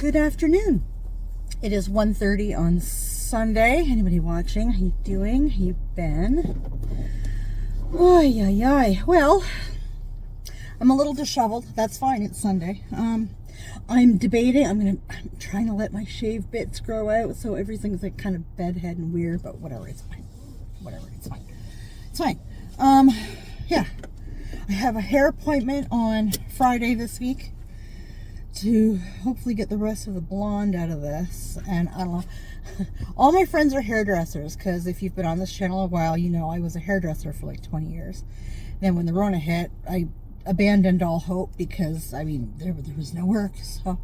Good afternoon. It is 1:30 on Sunday. Anybody watching? How you doing? How you been? Ay. Well, I'm a little disheveled. That's fine. It's Sunday. I'm debating. I'm trying to let my shaved bits grow out, so everything's like kind of bedhead and weird. But whatever, it's fine. It's fine. Yeah. I have a hair appointment on Friday this week to hopefully get the rest of the blonde out of this. And I don't know. All my friends are hairdressers, because if you've been on this channel a while, you know I was a hairdresser for like 20 years. Then when the Rona hit, I abandoned all hope because, I mean, there was no work. So,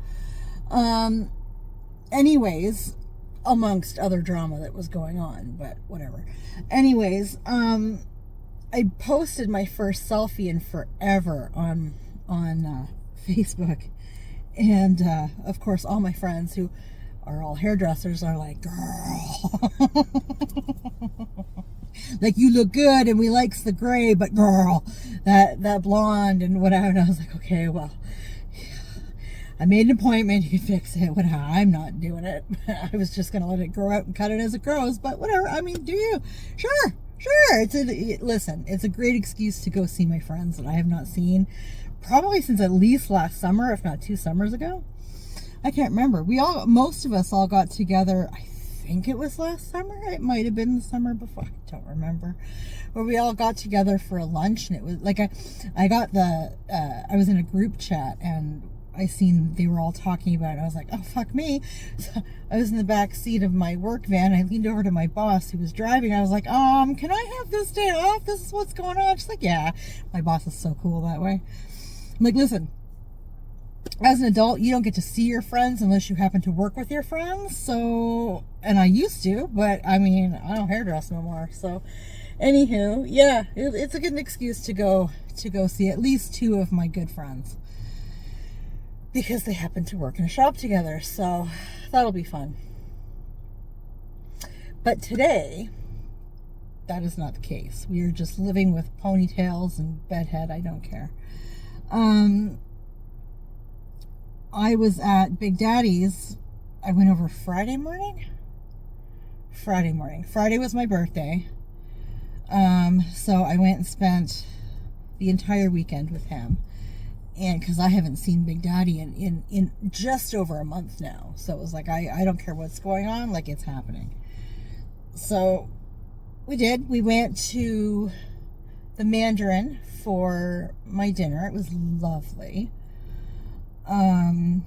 anyways, amongst other drama that was going on, but whatever. Anyways, I posted my first selfie in forever on Facebook. And, of course, all my friends who are all hairdressers are like, girl, like, you look good and we likes the gray, but girl, that blonde and whatever. And I was like, okay, well, I made an appointment, you can fix it. Whatever. I'm not doing it. I was just going to let it grow out and cut it as it grows, but whatever. I mean, do you? Sure. Listen, it's a great excuse to go see my friends that I have not seen probably since at least last summer, if not 2 summers ago. I can't remember. Most of us all got together, I think it was last summer. It might have been the summer before. I don't remember. Where we all got together for a lunch, and it was like I was in a group chat, and I seen they were all talking about it. I was like, oh, fuck me. So I was in the back seat of my work van. I leaned over to my boss who was driving. I was like, can I have this day off? This is what's going on. She's like, yeah. My boss is so cool that way. I'm like, listen, as an adult, you don't get to see your friends unless you happen to work with your friends. So, and I used to, but I mean, I don't hairdress no more. So, anywho, yeah, it's a good excuse to go see at least 2 of my good friends, because they happen to work in a shop together. So that'll be fun. But today, that is not the case. We are just living with ponytails and bedhead. I don't care. I was at Big Daddy's. I went over Friday morning. Friday was my birthday. So I went and spent the entire weekend with him. And because I haven't seen Big Daddy in just over a month now. So it was like, I don't care what's going on, like, it's happening. So we went to the Mandarin for my dinner. It was lovely. The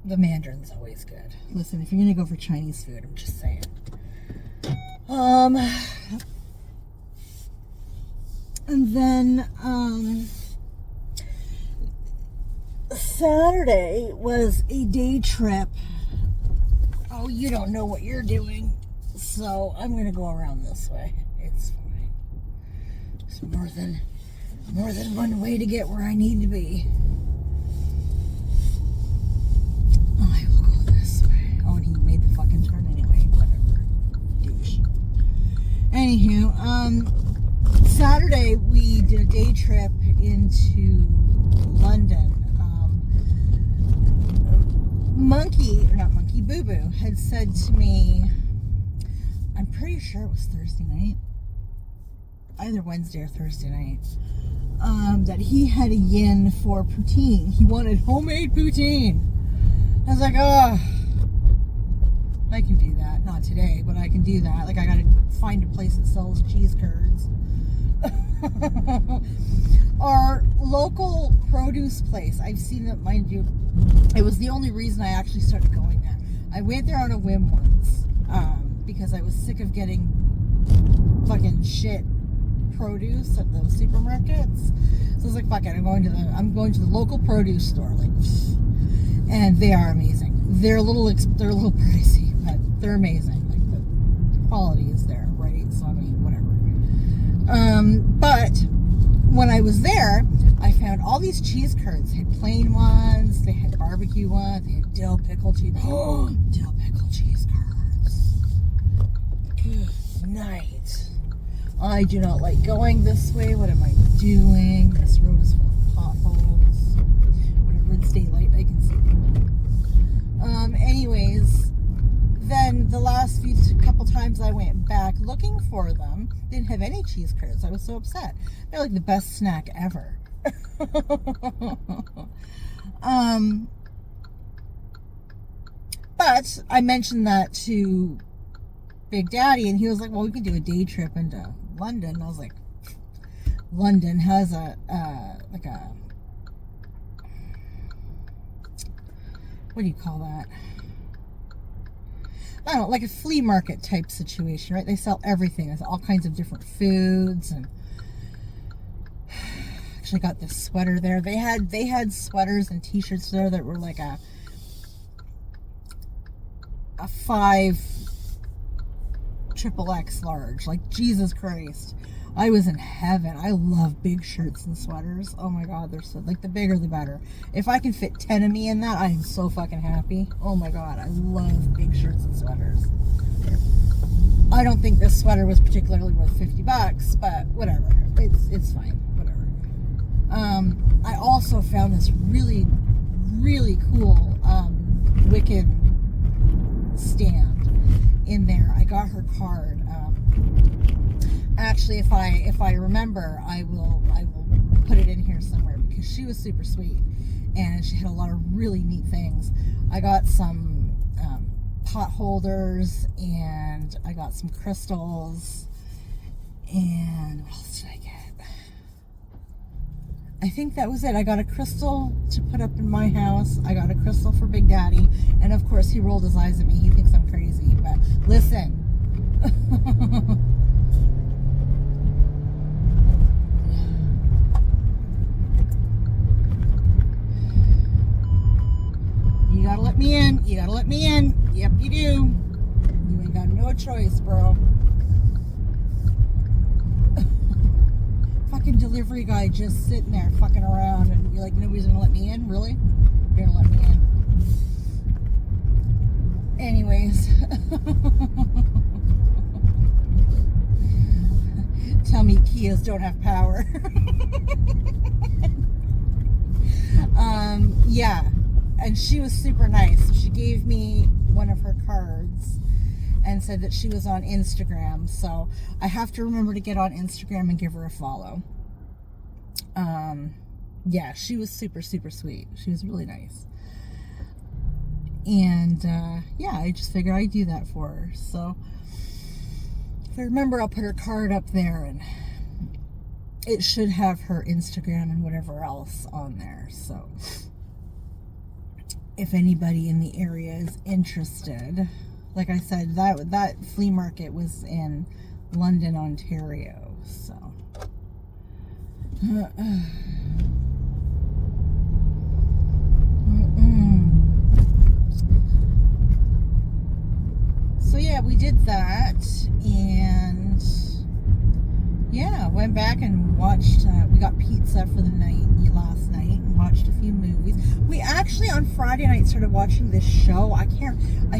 Mandarin's always good. Listen, if you're gonna go for Chinese food, I'm just saying. And then Saturday was a day trip. Oh, you don't know what you're doing, so I'm gonna go around this way. It's fine. There's more than one way to get where I need to be. I will go this way. Oh, and he made the fucking turn anyway. Whatever. Douche. Anywho, Saturday we did a day trip into London. Boo Boo had said to me, I'm pretty sure it was Thursday night, either Wednesday or Thursday night, that he had a yin for poutine. He wanted homemade poutine. I was like, oh, I can do that. Not today, but I can do that. Like, I gotta find a place that sells cheese curds. Our local produce place, I've seen it, mind you, it was the only reason I actually started going there. I went there on a whim once, because I was sick of getting fucking shit produce at the supermarkets. So I was like, fuck it, I'm going to the local produce store, like, and they are amazing. They're a little pricey, but they're amazing. Like, the quality is there, right? So I mean, whatever. But when I was there, I found all these cheese curds. They had plain ones, they had barbecue ones, they had dill pickle cheese. Oh, dill pickle cheese curds. Good night. I do not like going this way. What am I doing? This road is full of potholes. Whenever it's daylight, I can see them. Anyways, then the last couple times I went back looking for them, didn't have any cheese curds. I was so upset. They're like the best snack ever. But I mentioned that to Big Daddy, and he was like, well, we can do a day trip into London. And I was like, London has what do you call that? I don't know, like a flea market type situation, right? They sell everything. There's all kinds of different foods, and actually got this sweater there. They had sweaters and t-shirts there that were like a 5 XXX large. Like, Jesus Christ, I was in heaven. I love big shirts and sweaters. Oh my God, they're so, like, the bigger the better. If I can fit 10 of me in that, I am so fucking happy. Oh my God, I love big shirts and sweaters. I don't think this sweater was particularly worth $50, but whatever. It's fine. Whatever. I also found this really, really cool Wicked stand in there. I got her card. Actually, if I remember, I will put it in here somewhere, because she was super sweet and she had a lot of really neat things. I got some pot holders, and I got some crystals, and what else did I get? I think that was it. I got a crystal to put up in my house. I got a crystal for Big Daddy, and of course he rolled his eyes at me. He thinks I'm crazy, but listen. You gotta let me in. You gotta let me in. Yep, you do. You ain't got no choice, bro. Fucking delivery guy just sitting there fucking around, and you're like, nobody's gonna let me in? Really? You're gonna let me in. Anyways. Tell me Kias don't have power. Yeah. And she was super nice. She gave me one of her cards and said that she was on Instagram. So I have to remember to get on Instagram and give her a follow. Yeah, she was super, super sweet. She was really nice. And yeah, I just figured I'd do that for her. So if I remember, I'll put her card up there, and it should have her Instagram and whatever else on there. So if anybody in the area is interested, like I said, that flea market was in London, Ontario. So so yeah, we did that, and yeah, went back and watched, we got pizza for the night last night, and watched a few movies. We actually on Friday night started watching this show. I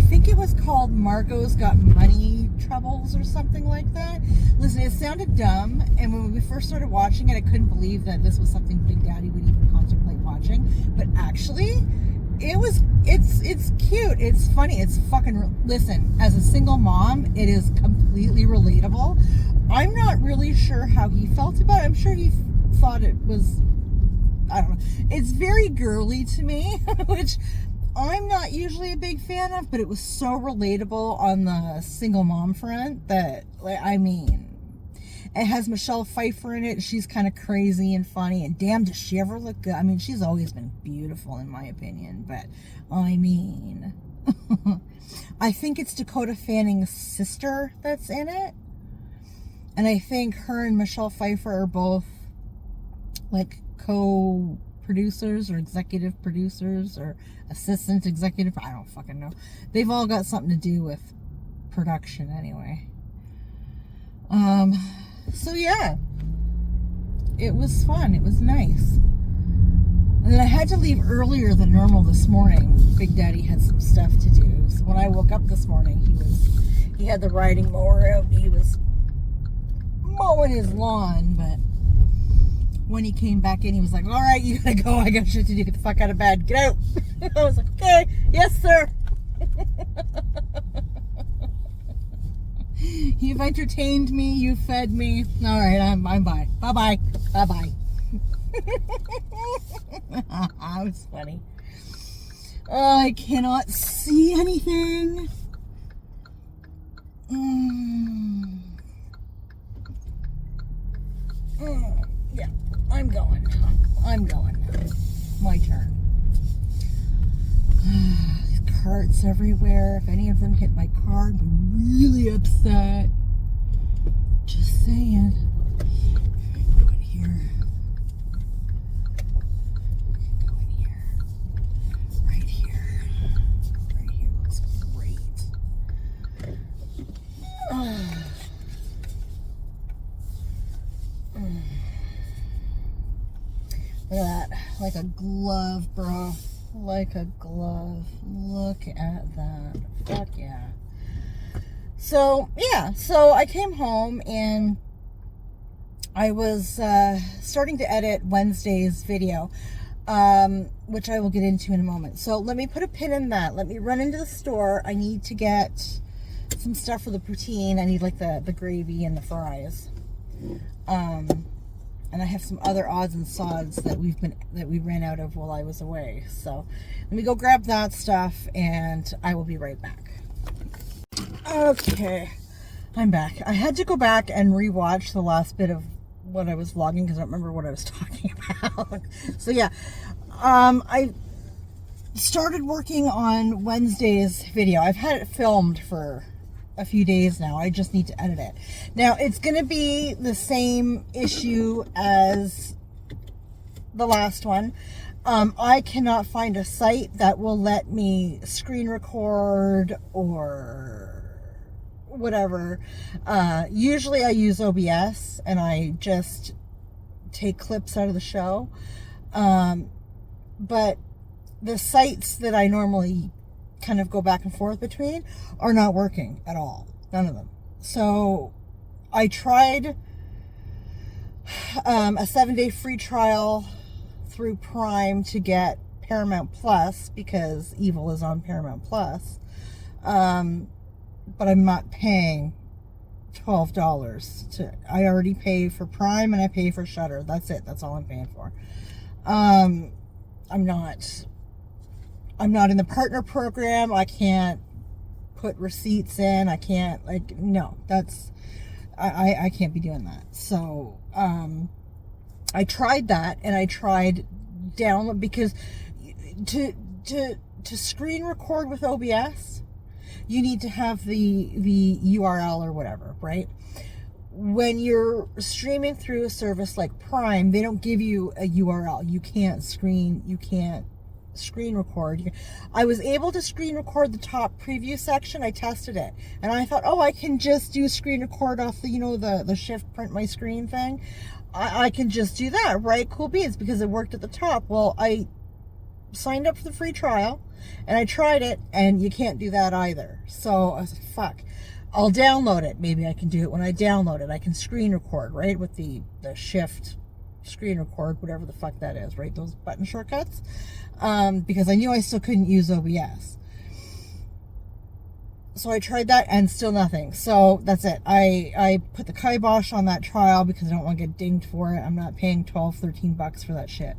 think it was called Margot's Got Money Troubles or something like that. Listen, it sounded dumb, and when we first started watching it, I couldn't believe that this was something Big Daddy would even contemplate watching. But actually, it's cute, it's funny, it's fucking, listen, as a single mom, it is completely relatable. I'm not really sure how he felt about it. I'm sure he thought it was, I don't know, it's very girly to me, which I'm not usually a big fan of, but it was so relatable on the single mom front that, like, I mean, it has Michelle Pfeiffer in it. She's kind of crazy and funny, and damn, does she ever look good. I mean, she's always been beautiful in my opinion, but I mean, I think it's Dakota Fanning's sister that's in it, and I think her and Michelle Pfeiffer are both like co-producers or executive producers or assistant executive, I don't fucking know. They've all got something to do with production anyway. So yeah, it was fun. It was nice. And then I had to leave earlier than normal this morning. Big Daddy had some stuff to do. So when I woke up this morning, he had the riding mower out. He was mowing his lawn, but when he came back in, he was like, all right, you gotta go. I got shit to do. Get the fuck out of bed. Get out. I was like, okay, yes, sir. You've entertained me. You've fed me. All right, I'm bye. Bye-bye. Bye-bye. That was funny. Oh, I cannot see anything. Yeah, I'm going. My turn. These carts everywhere. If any of them hit my car, I'd be really upset. Just saying. Go in here. Go in here. Right here. Right here looks great. Look at that. Like a glove, bro. Like a glove. Look at that. Fuck yeah. So, yeah. So I came home and I was starting to edit Wednesday's video, which I will get into in a moment. So let me put a pin in that. Let me run into the store. I need to get some stuff for the poutine. I need like the gravy and the fries. And I have some other odds and sods that we ran out of while I was away. So let me go grab that stuff and I will be right back. Okay, I'm back. I had to go back and rewatch the last bit of what I was vlogging because I don't remember what I was talking about. So yeah, I started working on Wednesday's video. I've had it filmed for a few days now. I just need to edit it. Now it's going to be the same issue as the last one. I cannot find a site that will let me screen record or whatever. Usually I use OBS and I just take clips out of the show. But the sites that I normally kind of go back and forth between are not working at all. None of them. So I tried a 7-day free trial through Prime to get Paramount Plus because Evil is on Paramount Plus. But I'm not paying $12 I already pay for Prime and I pay for Shudder. That's it. That's all I'm paying for. I'm not in the partner program. I can't put receipts in. I can't, no, I can't be doing that. So, I tried that and I tried download because to screen record with OBS, you need to have the URL or whatever, right? When you're streaming through a service like Prime, they don't give you a URL. You can't screen record. I was able to screen record the top preview section. I tested it and I thought, oh, I can just do screen record off the shift print my screen thing. I can just do that, right? Cool beans, because it worked at the top. Well, I signed up for the free trial and I tried it and you can't do that either. So I was like, fuck, I'll download it. Maybe I can do it when I download it. I can screen record, right? With the shift screen record, whatever the fuck that is, right? Those button shortcuts. Because I knew I still couldn't use OBS. So I tried that and still nothing. So that's it. I put the kibosh on that trial because I don't want to get dinged for it. I'm not paying $12-13 for that shit.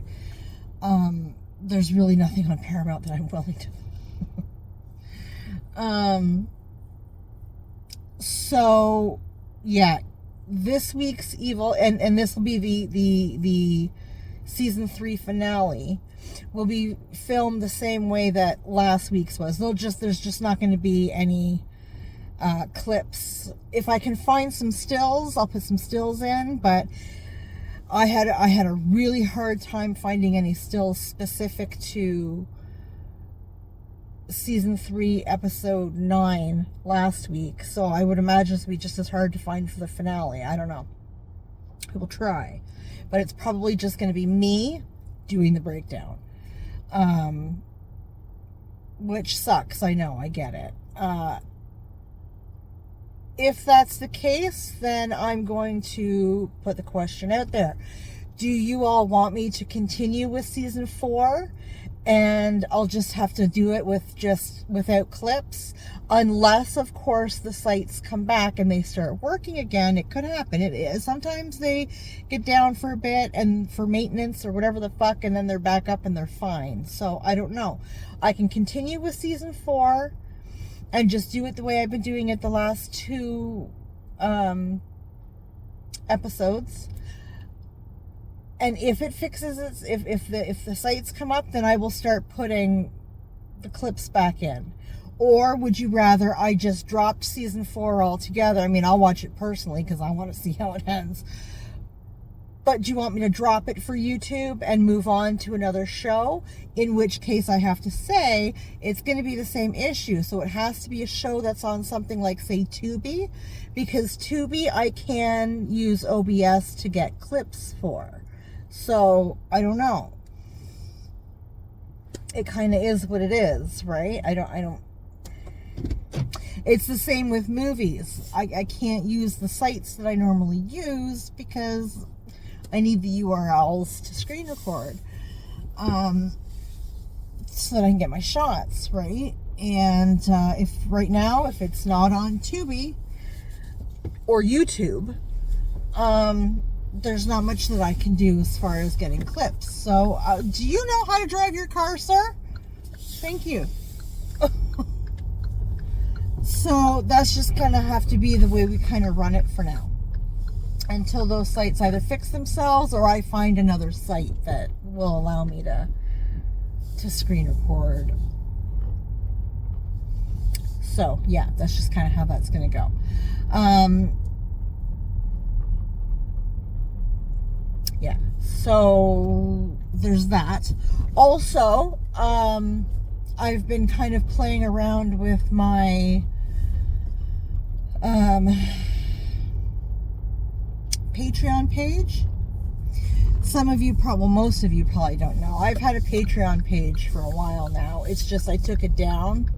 There's really nothing on Paramount that I'm willing to. So yeah, this week's Evil, and this will be the season 3 finale, will be filmed the same way that last week's was. There's just not going to be any clips. If I can find some stills, I'll put some stills in, but I had a really hard time finding any stills specific to season 3 episode 9 last week, so I would imagine it's going to be just as hard to find for the finale. I don't know. I will try, but it's probably just going to be me doing the breakdown, which sucks. I know, I get it. If that's the case, then I'm going to put the question out there. Do you all want me to continue with season 4 and I'll just have to do it without clips, unless of course the sites come back and they start working again. It could happen. It is sometimes they get down for a bit and for maintenance or whatever the fuck, and then they're back up and they're fine. So I don't know. I can continue with season 4 and just do it the way I've been doing it the last 2 episodes. And if it fixes it, if the sites come up, then I will start putting the clips back in. Or would you rather I just dropped season 4 altogether? I mean, I'll watch it personally because I want to see how it ends. But do you want me to drop it for YouTube and move on to another show? In which case I have to say it's going to be the same issue. So it has to be a show that's on something like, say, Tubi. Because Tubi I can use OBS to get clips for. So, I don't know. It kind of is what it is, right? I don't. It's the same with movies. I can't use the sites that I normally use because I need the URLs to screen record. So that I can get my shots, right? And if it's not on Tubi or YouTube, there's not much that I can do as far as getting clips. So, do you know how to drive your car, sir? Thank you. So, that's just going to have to be the way we kind of run it for now. Until those sites either fix themselves or I find another site that will allow me to screen record. So, yeah, that's just kind of how that's going to go. Yeah, so there's that. Also, I've been kind of playing around with my Patreon page. Most of you probably don't know. I've had a Patreon page for a while now. It's just I took it down.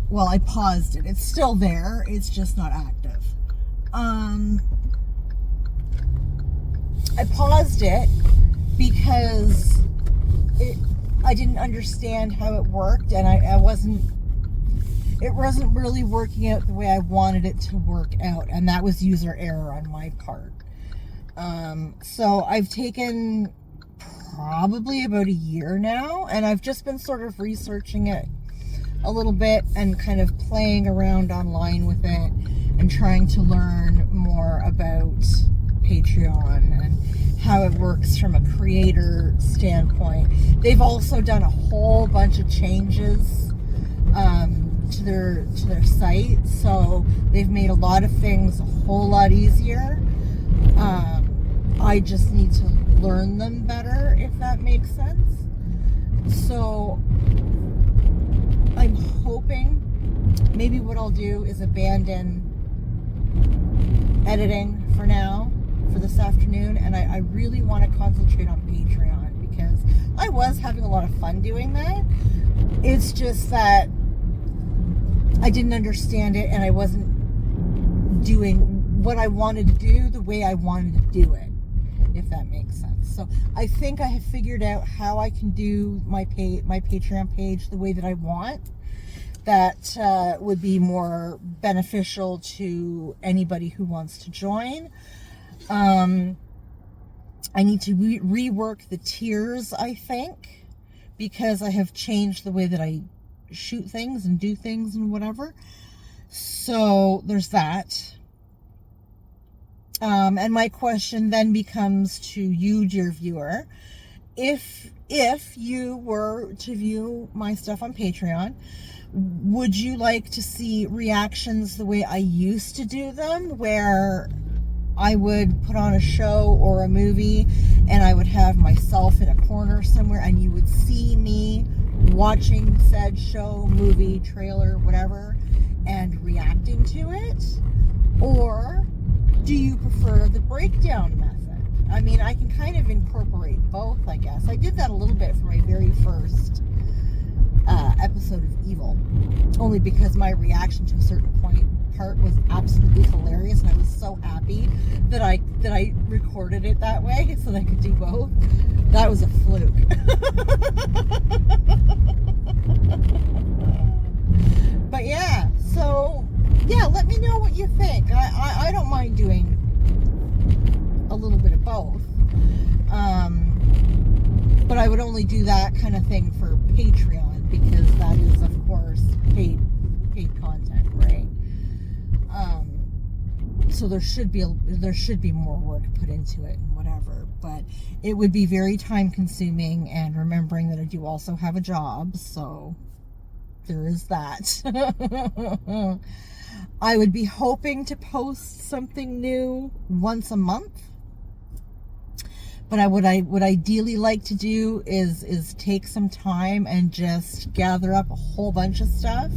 Well, I paused it. It's still there. It's just not active. I paused it because I didn't understand how it worked, and it wasn't really working out the way I wanted it to work out, and that was user error on my part. So I've taken probably about a year now, and I've just been sort of researching it a little bit and kind of playing around online with it and trying to learn more about Patreon and how it works from a creator standpoint. They've also done a whole bunch of changes to their site, so they've made a lot of things a whole lot easier. I just need to learn them better, if that makes sense. So I'm hoping maybe what I'll do is abandon editing for now, for this afternoon, and I really want to concentrate on Patreon because I was having a lot of fun doing that. It's just that I didn't understand it, and I wasn't doing what I wanted to do the way I wanted to do it, if that makes sense. So I think I have figured out how I can do my Patreon page the way that I want. That would be more beneficial to anybody who wants to join. I need to rework the tiers, I think, because I have changed the way that I shoot things and do things and whatever. So there's that. And my question then becomes to you, dear viewer, if you were to view my stuff on Patreon, would you like to see reactions the way I used to do them, where I would put on a show or a movie and I would have myself in a corner somewhere and you would see me watching said show, movie, trailer, whatever, and reacting to it? Or do you prefer the breakdown method? I mean, I can kind of incorporate both, I guess. I did that a little bit for my very first episode of Evil, only because my reaction to a certain part was absolutely hilarious, and I was so happy that I recorded it that way so that I could do both. That was a fluke. But yeah, so yeah, let me know what you think. I don't mind doing a little bit of both. But I would only do that kind of thing for Patreon, because that is, of course, paid content, right? So there should be more work put into it and whatever, but it would be very time consuming, and remembering that I do also have a job, so there is that. I would be hoping to post something new once a month. But what I would ideally like to do is take some time and just gather up a whole bunch of stuff.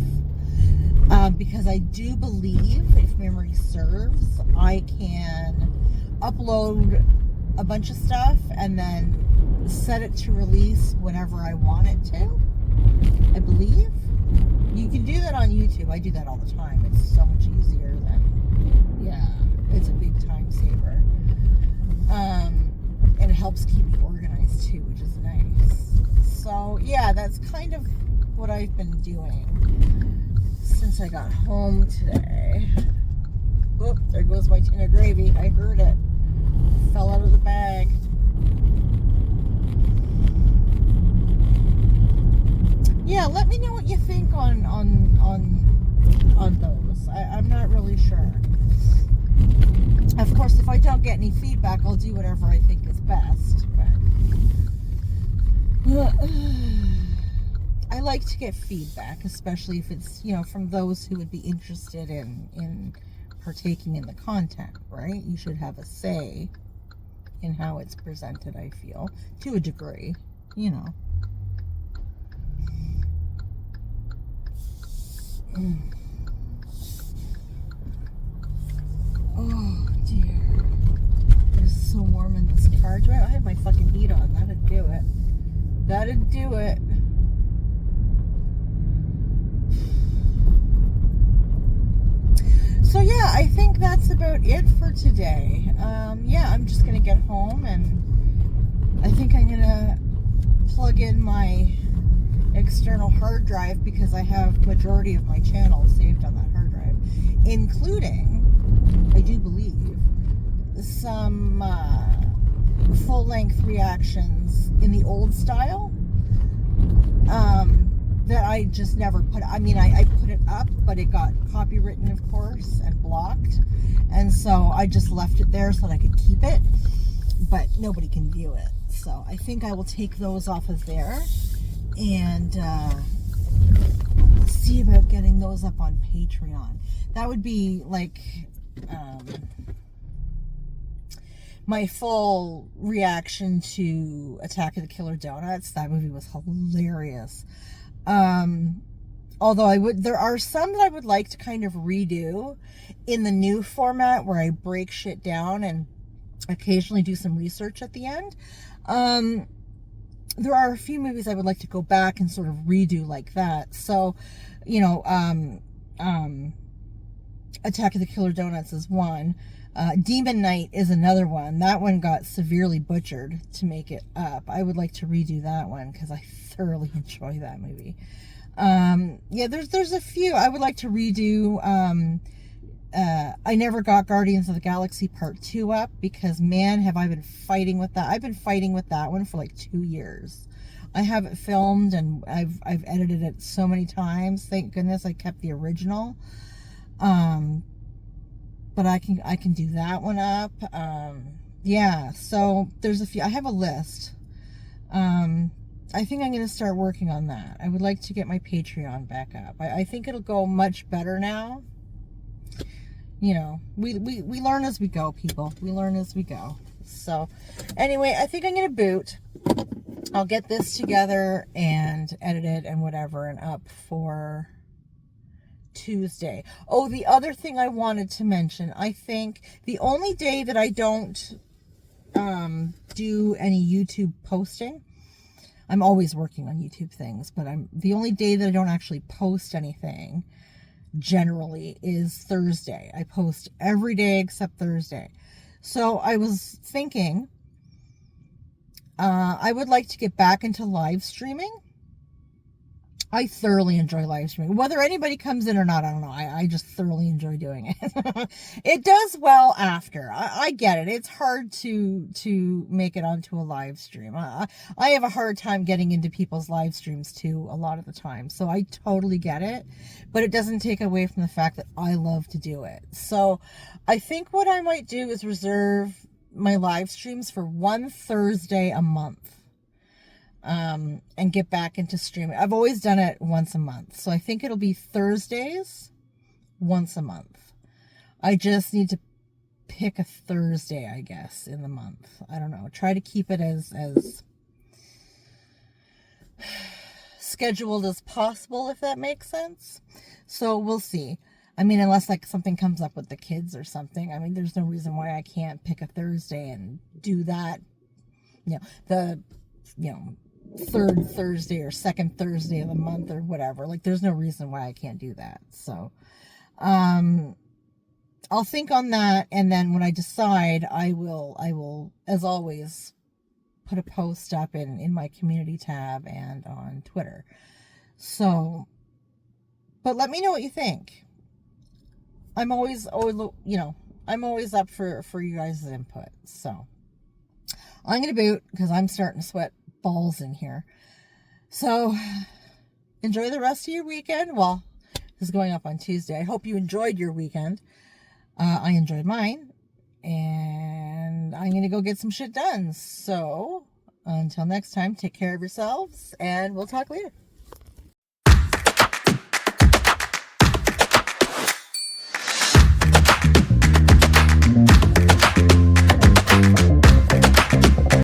Because I do believe, if memory serves, I can upload a bunch of stuff and then set it to release whenever I want it to. I believe. You can do that on YouTube. I do that all the time. It's so much easier than, yeah, it's a big time saver. And it helps keep me organized too, which is nice. So yeah, that's kind of what I've been doing since I got home today. Whoop, there goes my tin of gravy. I heard it. Fell out of the bag. Yeah, let me know what you think on those. I'm not really sure. Of course, if I don't get any feedback, I'll do whatever I think is best. But I like to get feedback, especially if it's, from those who would be interested in partaking in the content, right? You should have a say in how it's presented, I feel, to a degree, Oh dear. It's so warm in this car. I have my fucking heat on. That'd do it. That'd do it. So yeah, I think that's about it for today. Yeah, I'm just gonna get home, and I think I'm gonna plug in my external hard drive, because I have majority of my channels saved on that hard drive, including, I do believe, some full-length reactions in the old style that I just never put. I mean, I put it up, but it got copywritten, of course, and blocked, and so I just left it there so that I could keep it, but nobody can view it. So I think I will take those off of there and see about getting those up on Patreon. That would be like my full reaction to Attack of the Killer Donuts. That movie was hilarious. Although there are some that I would like to kind of redo in the new format, where I break shit down and occasionally do some research at the end. There are a few movies I would like to go back and sort of redo like that. So, Attack of the Killer Donuts is one. Demon Knight is another one. That one got severely butchered to make it up. I would like to redo that one because I thoroughly enjoy that movie. Yeah, there's a few I would like to redo. I never got Guardians of the Galaxy Part 2 up, because man, have I been fighting with that. I've been fighting with that one for like 2 years. I have it filmed and I've edited it so many times. Thank goodness I kept the original. But I can do that one up. Yeah, so there's a few. I have a list. I think I'm going to start working on that. I would like to get my Patreon back up. I think it'll go much better now. We learn as we go, people. We learn as we go. So anyway, I think I'm going to boot. I'll get this together and edit it and whatever, and up for Tuesday. Oh, the other thing I wanted to mention, I think the only day that I don't do any YouTube posting, I'm always working on YouTube things, but the only day that I don't actually post anything generally is Thursday. I post every day except Thursday. So I was thinking, I would like to get back into live streaming. I thoroughly enjoy live streaming. Whether anybody comes in or not, I don't know. I just thoroughly enjoy doing it. It does well after. I get it. It's hard to make it onto a live stream. I have a hard time getting into people's live streams too a lot of the time. So I totally get it. But it doesn't take away from the fact that I love to do it. So I think what I might do is reserve my live streams for one Thursday a month. And get back into streaming. I've always done it once a month. So I think it'll be Thursdays once a month. I just need to pick a Thursday, I guess, in the month. I don't know. Try to keep it as scheduled as possible, if that makes sense. So we'll see. I mean, unless like something comes up with the kids or something. I mean, there's no reason why I can't pick a Thursday and do that. Third Thursday or second Thursday of the month or whatever. Like, there's no reason why I can't do that. So, I'll think on that, and then when I decide, I will, as always, put a post up in my community tab and on Twitter. So, but let me know what you think. I'm always up for you guys' input. So, I'm going to boot because I'm starting to sweat balls in here. So enjoy the rest of your weekend. Well, this is going up on Tuesday. I hope you enjoyed your weekend. I enjoyed mine, and I'm going to go get some shit done. So until next time, take care of yourselves, and we'll talk later.